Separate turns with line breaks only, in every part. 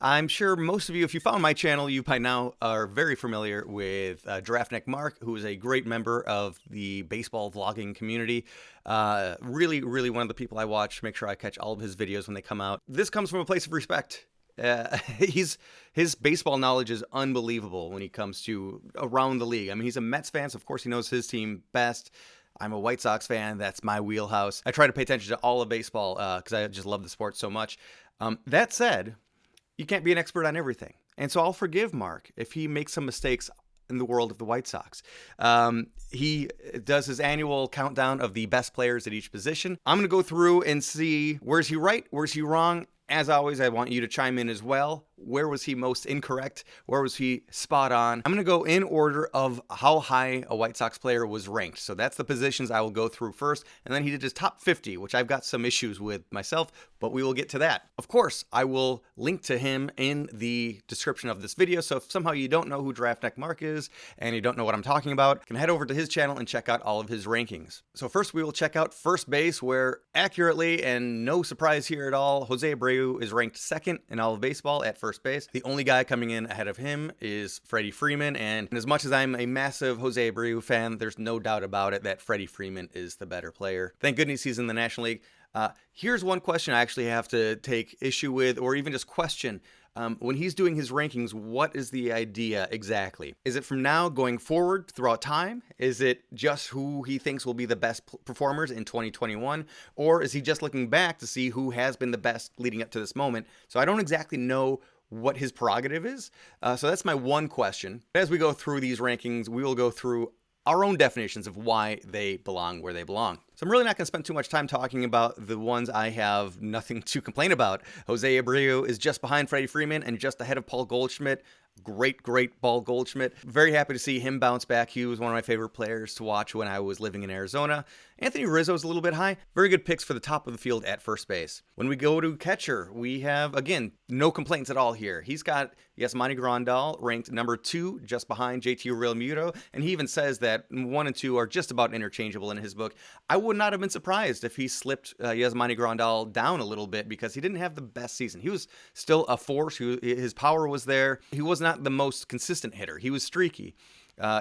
I'm sure most of you, if you found my channel, you by now are very familiar with GiraffeNeckMarc, who is a great member of the baseball vlogging community. Really one of the people I watch. Make sure I catch all of his videos when they come out. This comes from a place of respect. His baseball knowledge is unbelievable when he comes to around the league. I mean, he's a Mets fan, so of course he knows his team best. I'm a White Sox fan. That's my wheelhouse. I try to pay attention to all of baseball because I just love the sport so much. That said, you can't be an expert on everything. And so I'll forgive Mark if he makes some mistakes in the world of the White Sox. He does his annual countdown of the best players at each position. I'm going to go through and see where's he right, where's he wrong. As always, I want you to chime in as well. Where was he most incorrect? Where was he spot on? I'm going to go in order of how high a White Sox player was ranked. So that's the positions I will go through first. And then he did his top 50, which I've got some issues with myself, but we will get to that. Of course, I will link to him in the description of this video. So if somehow you don't know who GiraffeNeckMarc is and you don't know what I'm talking about, you can head over to his channel and check out all of his rankings. So first we will check out first base, where accurately, and no surprise here at all, Jose Abreu is ranked second in all of baseball at first base. The only guy coming in ahead of him is Freddie Freeman, and as much as I'm a massive Jose Abreu fan, there's no doubt about it that Freddie Freeman is the better player. Thank goodness he's in the National League. Here's one question I actually have to take issue with, or even just question. When he's doing his rankings, what is the idea exactly? Is it from now going forward throughout time? Is it just who he thinks will be the best performers in 2021? Or is he just looking back to see who has been the best leading up to this moment? So I don't exactly know what his prerogative is. So that's my one question. As we go through these rankings, we will go through our own definitions of why they belong where they belong. So I'm really not going to spend too much time talking about the ones I have nothing to complain about. Jose Abreu is just behind Freddie Freeman and just ahead of Paul Goldschmidt. Great Paul Goldschmidt. Very happy to see him bounce back. He was one of my favorite players to watch when I was living in Arizona. Anthony Rizzo is a little bit high. Very good picks for the top of the field at first base. When we go to catcher, we have, again, no complaints at all here. He's got Yasmani Grandal ranked number 2, just behind JT Realmuto, and he even says that 1 and 2 are just about interchangeable in his book. I would not have been surprised if he slipped Yasmani Grandal down a little bit because he didn't have the best season. He was still a force. His power was there. He was not the most consistent hitter. He was streaky.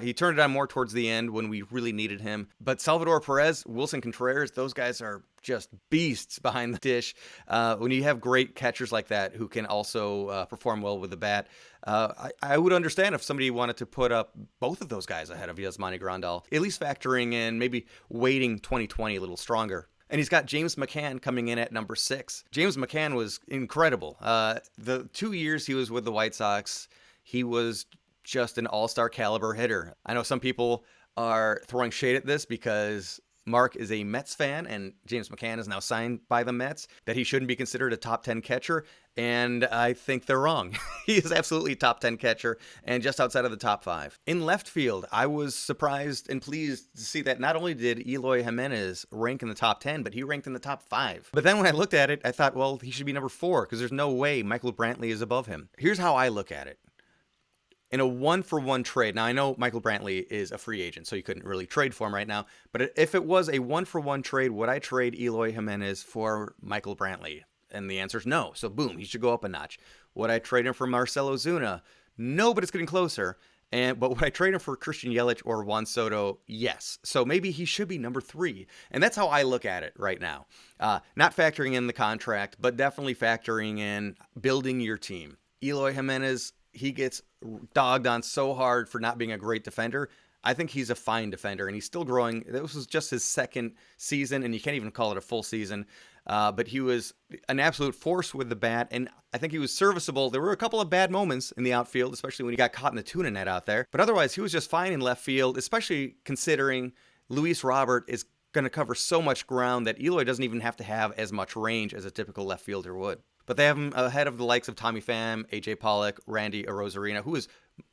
He turned it on more towards the end when we really needed him. But Salvador Perez, Wilson Contreras, those guys are just beasts behind the dish. When you have great catchers like that who can also perform well with the bat, I would understand if somebody wanted to put up both of those guys ahead of Yasmani Grandal, at least factoring in maybe weighting 2020 a little stronger. And he's got James Mccann coming in at number 6. James Mccann was incredible. The 2 years he was with the White Sox, he was just an all-star caliber hitter. I know some people are throwing shade at this because Mark is a Mets fan and James Mccann is now signed by the Mets, that he shouldn't be considered a top 10 catcher. And I think they're wrong. He is absolutely a top 10 catcher and just outside of the top 5. In left field, I was surprised and pleased to see that not only did Eloy Jimenez rank in the top 10, but he ranked in the top 5. But then when I looked at it, I thought, well, he should be number 4 because there's no way Michael Brantley is above him. Here's how I look at it. In a 1-for-1 trade, now I know Michael Brantley is a free agent, so you couldn't really trade for him right now, but if it was a 1-for-1 trade, would I trade Eloy Jimenez for Michael Brantley? And the answer is no, so boom, he should go up a notch. Would I trade him for Marcell Ozuna? No, but it's getting closer. But would I trade him for Christian Yelich or Juan Soto? Yes. So maybe he should be number 3. And that's how I look at it right now. Not factoring in the contract, but definitely factoring in building your team. Eloy Jimenez, he gets dogged on so hard for not being a great defender. I think he's a fine defender, and he's still growing. This was just his second season, and you can't even call it a full season. But he was an absolute force with the bat, and I think he was serviceable. There were a couple of bad moments in the outfield, especially when he got caught in the tuna net out there. But otherwise, he was just fine in left field, especially considering Luis Robert is going to cover so much ground that Eloy doesn't even have to have as much range as a typical left fielder would. But they have him ahead of the likes of Tommy Pham, AJ Pollock, Randy Arozarena, who is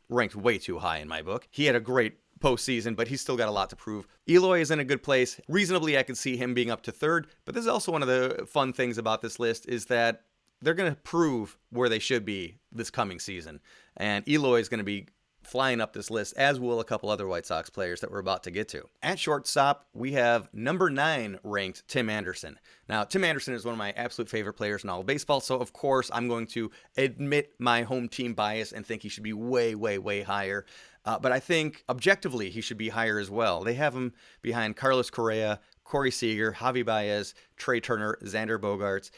ranked way too high in my book. He had a great postseason, but he's still got a lot to prove. Eloy is in a good place. Reasonably, I could see him being up to 3rd, but this is also one of the fun things about this list is that they're going to prove where they should be this coming season. And Eloy is going to be flying up this list, as will a couple other White Sox players that we're about to get to. At shortstop, we have number 9 ranked Tim Anderson. Now, Tim Anderson is one of my absolute favorite players in all of baseball, so of course I'm going to admit my home team bias and think he should be way, way, way higher. But I think objectively he should be higher as well. They have him behind Carlos Correa, Corey Seager, Javi Baez, Trey Turner, Xander Bogaerts.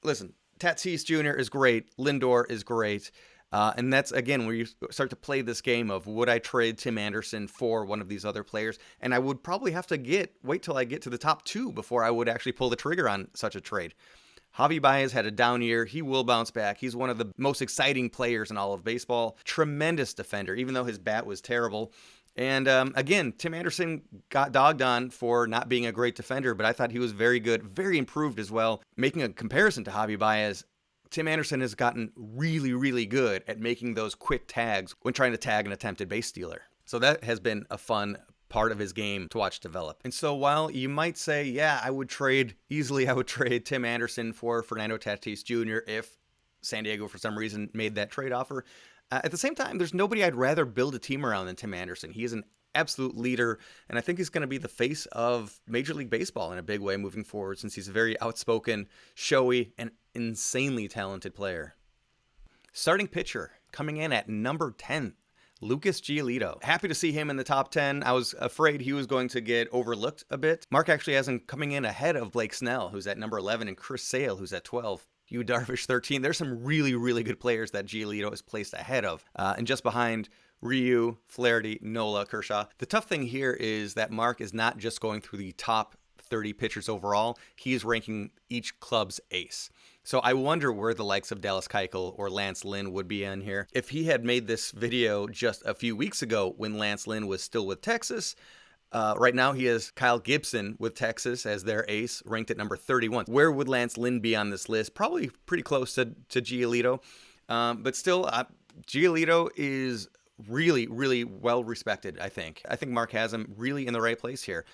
Listen, Tatis Jr. is great. Lindor is great. And that's, again, where you start to play this game of, would I trade Tim Anderson for one of these other players? And I would probably have to wait till I get to the top 2 before I would actually pull the trigger on such a trade. Javi Baez had a down year. He will bounce back. He's one of the most exciting players in all of baseball. Tremendous defender, even though his bat was terrible. And again, Tim Anderson got dogged on for not being a great defender, but I thought he was very good, very improved as well. Making a comparison to Javi Baez, Tim Anderson has gotten really, really good at making those quick tags when trying to tag an attempted base stealer. So that has been a fun part of his game to watch develop. And so while you might say, yeah, I would trade Tim Anderson for Fernando Tatis Jr. if San Diego for some reason made that trade offer. At the same time, there's nobody I'd rather build a team around than Tim Anderson. He is an absolute leader, and I think he's going to be the face of Major League Baseball in a big way moving forward, since he's a very outspoken, showy, and insanely talented player. Starting pitcher, coming in at number 10, Lucas Giolito. Happy to see him in the top 10. I was afraid he was going to get overlooked a bit. Mark actually has him coming in ahead of Blake Snell, who's at number 11, and Chris Sale, who's at 12. Yu Darvish 13. There's some really, really good players that Giolito is placed ahead of. And just behind Ryu, Flaherty, Nola, Kershaw. The tough thing here is that Mark is not just going through the top 30 pitchers overall. He is ranking each club's ace. So I wonder where the likes of Dallas Keuchel or Lance Lynn would be in here. If he had made this video just a few weeks ago when Lance Lynn was still with Texas, right now he has Kyle Gibson with Texas as their ace, ranked at number 31. Where would Lance Lynn be on this list? Probably pretty close to Giolito. But still, Giolito is really, really well respected, I think. I think Mark has him really in the right place here.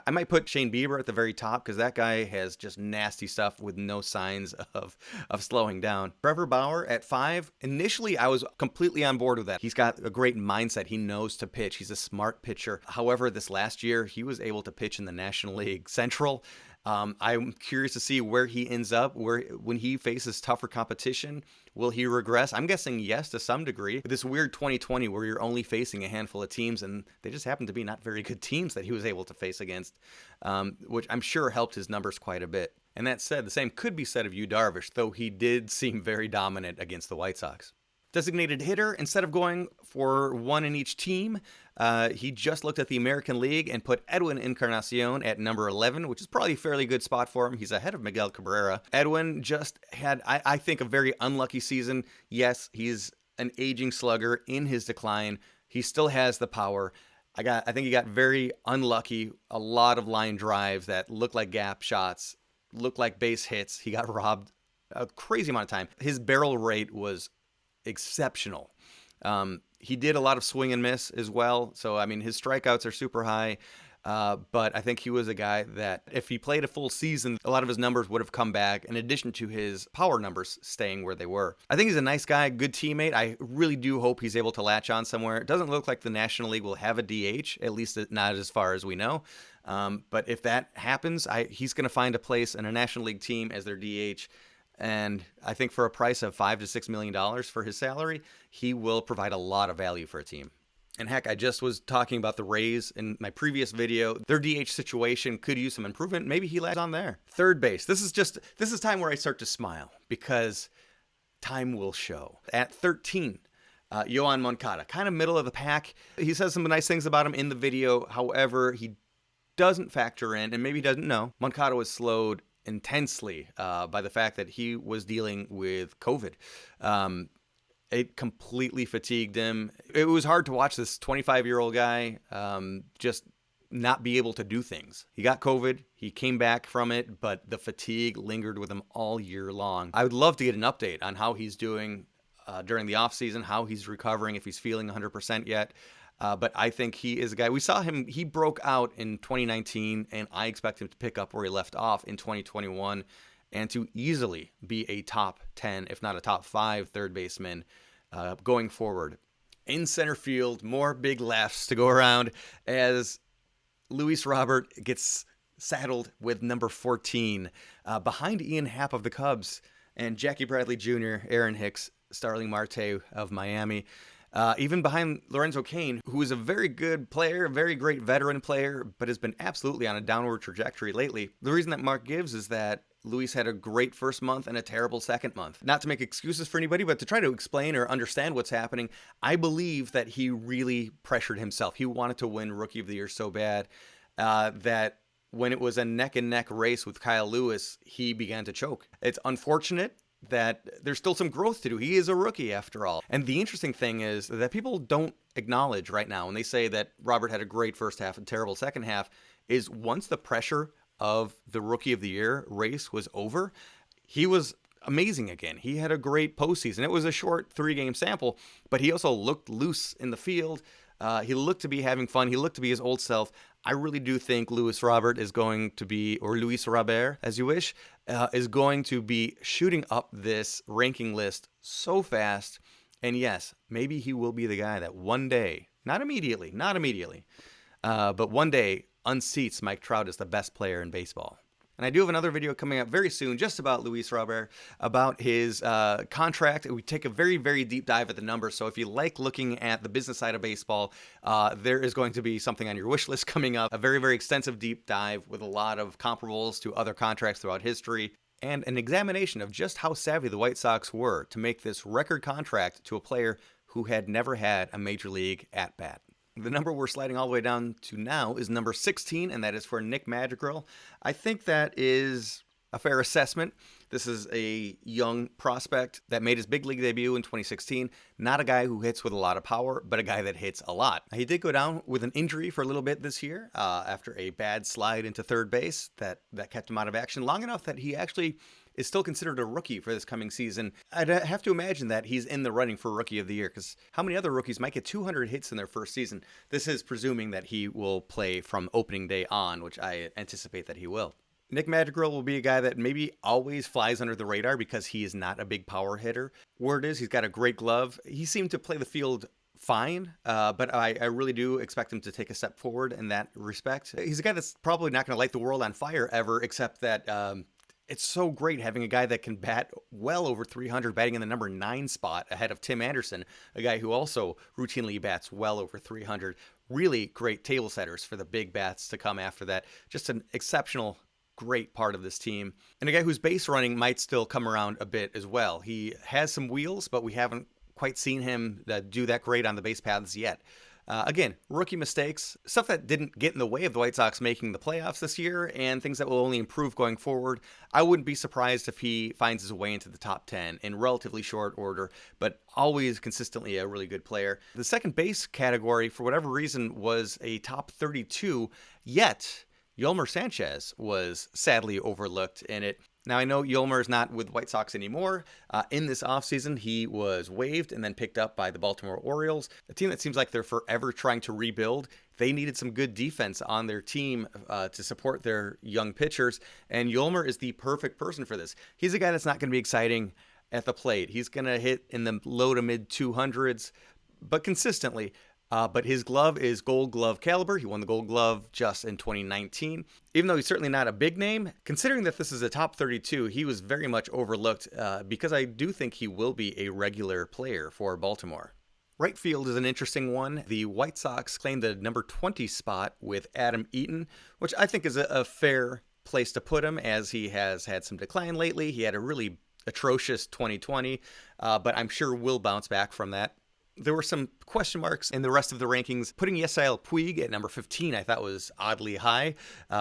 I might put Shane Bieber at the very top because that guy has just nasty stuff with no signs of slowing down. Trevor Bauer at 5. Initially, I was completely on board with that. He's got a great mindset. He knows to pitch. He's a smart pitcher. However, this last year, he was able to pitch in the National League Central. I'm curious to see where he ends up, when he faces tougher competition. Will he regress? I'm guessing yes to some degree. This weird 2020 where you're only facing a handful of teams, and they just happen to be not very good teams that he was able to face against, which I'm sure helped his numbers quite a bit. And that said, the same could be said of Yu Darvish, though he did seem very dominant against the White Sox. Designated hitter, instead of going for one in each team, he just looked at the American League and put Edwin Encarnacion at number 11, which is probably a fairly good spot for him. He's ahead of Miguel Cabrera. Edwin just had, I think, a very unlucky season. Yes, he's an aging slugger in his decline. He still has the power. I think he got very unlucky. A lot of line drives that looked like gap shots, looked like base hits. He got robbed a crazy amount of time. His barrel rate was exceptional. He did a lot of swing and miss as well. So, I mean, his strikeouts are super high. But I think he was a guy that if he played a full season, a lot of his numbers would have come back in addition to his power numbers staying where they were. I think he's a nice guy, good teammate. I really do hope he's able to latch on somewhere. It doesn't look like the National League will have a DH, at least not as far as we know. But if that happens, he's going to find a place in a National League team as their DH. And I think for a price of $5 to $6 million for his salary, he will provide a lot of value for a team. And heck, I just was talking about the Rays in my previous video. Their DH situation could use some improvement. Maybe he lands on there. Third base. This is time where I start to smile because time will show. At 13, Yoan Moncada, kind of middle of the pack. He says some nice things about him in the video. However, he doesn't factor in, and maybe doesn't know, Moncada was slowed intensely by the fact that he was dealing with COVID. It completely fatigued him. It was hard to watch this 25-year-old guy just not be able to do things. He got COVID. He came back from it, but the fatigue lingered with him all year long. I would love to get an update on how he's doing during the offseason, how he's recovering, if he's feeling 100% yet. But I think he is a guy. We saw him. He broke out in 2019, and I expect him to pick up where he left off in 2021 and to easily be a top 10, if not a top 5 third baseman going forward. in center field. More big laughs to go around as Luis Robert gets saddled with number 14 behind Ian Happ of the Cubs and Jackie Bradley Jr., Aaron Hicks, Starling Marte of Miami. Even behind Lorenzo Cain, who is a very good player, a very great veteran player, but has been absolutely on a downward trajectory lately. The reason that Mark gives is that Luis had a great first month and a terrible second month. Not to make excuses for anybody, but to try to explain or understand what's happening. I believe that he really pressured himself. He wanted to win Rookie of the Year so bad that when it was a neck-and-neck race with Kyle Lewis, he began to choke. It's unfortunate that there's still some growth to do. He is a rookie after all. And the interesting thing is that people don't acknowledge right now when they say that Robert had a great first half and terrible second half is once the pressure of the Rookie of the Year race was over, he was amazing again. He had a great postseason. It was a short 3-game sample, but he also looked loose in the field. He looked to be having fun. He looked to be his old self. I really do think Luis Robert is going to be, or Luis Robert, as you wish, is going to be shooting up this ranking list so fast. And yes, maybe he will be the guy that one day, not immediately, but one day unseats Mike Trout as the best player in baseball. And I do have another video coming up very soon just about Luis Robert, about his contract. We take a very, very deep dive at the numbers. So if you like looking at the business side of baseball, there is going to be something on your wish list coming up. A very, very extensive deep dive with a lot of comparables to other contracts throughout history. And an examination of just how savvy the White Sox were to make this record contract to a player who had never had a major league at-bat. The number we're sliding all the way down to now is number 16, and that is for Nick Madrigal. I think that is a fair assessment. This is a young prospect that made his big league debut in 2016. Not a guy who hits with a lot of power, but a guy that hits a lot. He did go down with an injury for a little bit this year after a bad slide into third base that kept him out of action long enough that he actually is still considered a rookie for this coming season. I'd have to imagine that he's in the running for Rookie of the Year, because how many other rookies might get 200 hits in their first season? This is presuming that he will play from opening day on, which I anticipate that he will. Nick Madrigal will be a guy that maybe always flies under the radar because he is not a big power hitter. Word is he's got a great glove. He seemed to play the field fine, but I really do expect him to take a step forward in that respect. He's a guy that's probably not going to light the world on fire ever, except that it's so great having a guy that can bat well over 300, batting in the number 9 spot ahead of Tim Anderson, a guy who also routinely bats well over 300. Really great table setters for the big bats to come after that. Just an exceptional, great part of this team. And a guy whose base running might still come around a bit as well. He has some wheels, but we haven't quite seen him do that great on the base paths yet. Again, rookie mistakes, stuff that didn't get in the way of the White Sox making the playoffs this year, and things that will only improve going forward. I wouldn't be surprised if he finds his way into the top 10 in relatively short order, but always consistently a really good player. The second base category, for whatever reason, was a top 32, yet Yolmer Sanchez was sadly overlooked in it. Now, I know Yolmer is not with White Sox anymore. In this offseason, he was waived and then picked up by the Baltimore Orioles, a team that seems like they're forever trying to rebuild. They needed some good defense on their team to support their young pitchers, and Yolmer is the perfect person for this. He's a guy that's not going to be exciting at the plate. He's going to hit in the low to mid 200s, but consistently. But his glove is Gold Glove caliber. He won the Gold Glove just in 2019. Even though he's certainly not a big name, considering that this is a top 32, he was very much overlooked because I do think he will be a regular player for Baltimore. Right field is an interesting one. The White Sox claimed the number 20 spot with Adam Eaton, which I think is a fair place to put him, as he has had some decline lately. He had a really atrocious 2020, but I'm sure will bounce back from that. There were some question marks in the rest of the rankings. Putting Yasiel Puig at number 15 I thought was oddly high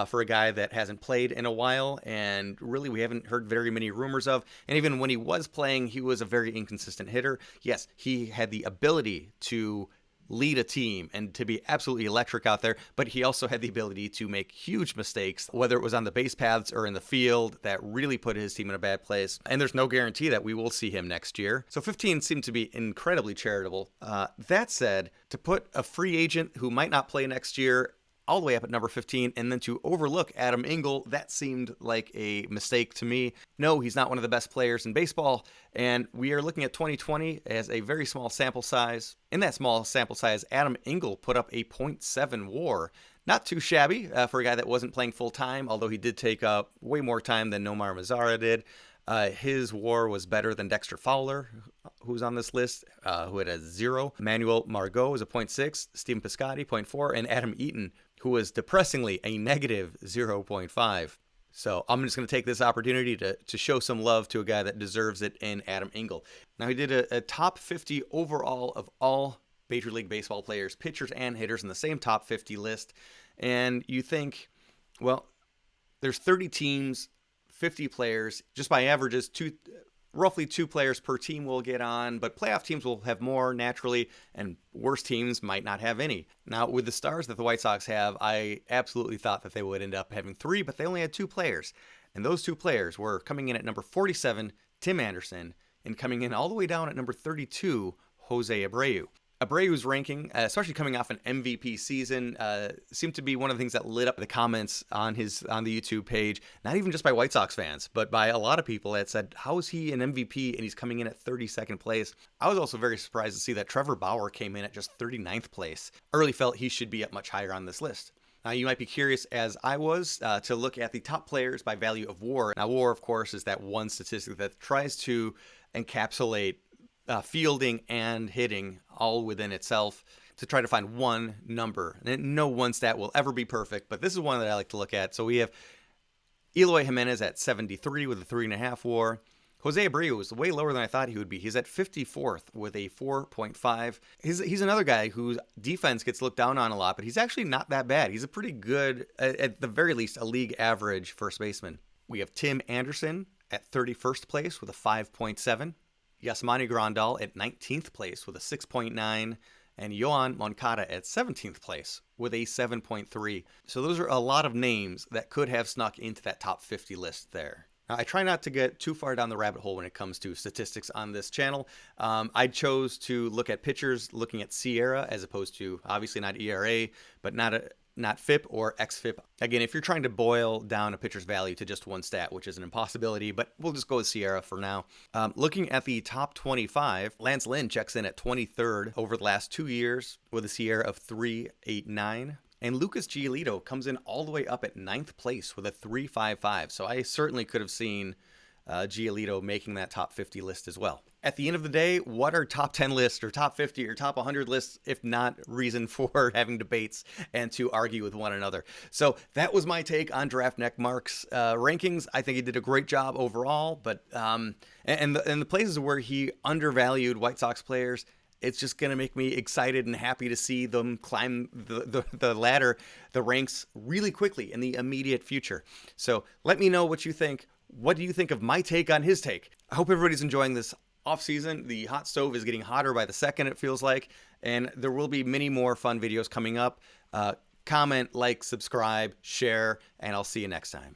for a guy that hasn't played in a while, and really we haven't heard very many rumors of. And even when he was playing, he was a very inconsistent hitter. Yes, he had the ability to lead a team and to be absolutely electric out there, but he also had the ability to make huge mistakes, whether it was on the base paths or in the field, that really put his team in a bad place. And there's no guarantee that we will see him next year. So 15 seemed to be incredibly charitable. That said, to put a free agent who might not play next year all the way up at number 15, and then to overlook Adam Engel, that seemed like a mistake to me. No, he's not one of the best players in baseball, and we are looking at 2020 as a very small sample size. In that small sample size, Adam Engel put up a .7 WAR. Not too shabby for a guy that wasn't playing full-time, although he did take up way more time than Nomar Mazara did. His WAR was better than Dexter Fowler, who's on this list, who had a 0. Manuel Margot was a .6, Stephen Piscotty, .4, and Adam Eaton, who was depressingly a negative 0.5. So I'm just going to take this opportunity to show some love to a guy that deserves it in Adam Engel. Now, he did a top 50 overall of all Major League Baseball players, pitchers and hitters in the same top 50 list. And you think, well, there's 30 teams, 50 players, just by averages, roughly 2 players per team will get on, but playoff teams will have more naturally, and worse teams might not have any. Now, with the stars that the White Sox have, I absolutely thought that they would end up having 3, but they only had 2 players. And those 2 players were coming in at number 47, Tim Anderson, and coming in all the way down at number 32, Jose Abreu. Abreu's ranking, especially coming off an MVP season, seemed to be one of the things that lit up the comments on the YouTube page, not even just by White Sox fans, but by a lot of people that said, how is he an MVP and he's coming in at 32nd place? I was also very surprised to see that Trevor Bauer came in at just 39th place. I really felt he should be up much higher on this list. Now, you might be curious, as I was, to look at the top players by value of WAR. Now, WAR, of course, is that one statistic that tries to encapsulate fielding and hitting all within itself to try to find one number. And no one stat will ever be perfect, but this is one that I like to look at. So we have Eloy Jimenez at 73 with a 3.5 WAR. Jose Abreu is way lower than I thought he would be. He's at 54th with a 4.5. He's another guy whose defense gets looked down on a lot, but he's actually not that bad. He's a pretty good, at the very least, a league average first baseman. We have Tim Anderson at 31st place with a 5.7. Yasmani Grandal at 19th place with a 6.9, and Yoan Moncada at 17th place with a 7.3. So those are a lot of names that could have snuck into that top 50 list there. Now, I try not to get too far down the rabbit hole when it comes to statistics on this channel. I chose to look at pitchers looking at SIERA as opposed to, obviously not ERA, but not FIP or XFIP. Again, if you're trying to boil down a pitcher's value to just one stat, which is an impossibility, but we'll just go with SIERA for now. Looking at the top 25, Lance Lynn checks in at 23rd over the last 2 years with a SIERA of 3.89. And Lucas Giolito comes in all the way up at 9th place with a 3.55. So I certainly could have seen Giolito making that top 50 list as well. At the end of the day, what are top 10 lists or top 50 or top 100 lists, if not reason for having debates and to argue with one another? So that was my take on GiraffeNeckMarc's rankings. I think he did a great job overall, but and the places where he undervalued White Sox players, it's just going to make me excited and happy to see them climb the ladder, the ranks really quickly in the immediate future. So let me know what you think. What do you think of my take on his take? I hope everybody's enjoying this off season. The hot stove is getting hotter by the second, it feels like, and there will be many more fun videos coming up. Comment, like, subscribe, share, and I'll see you next time.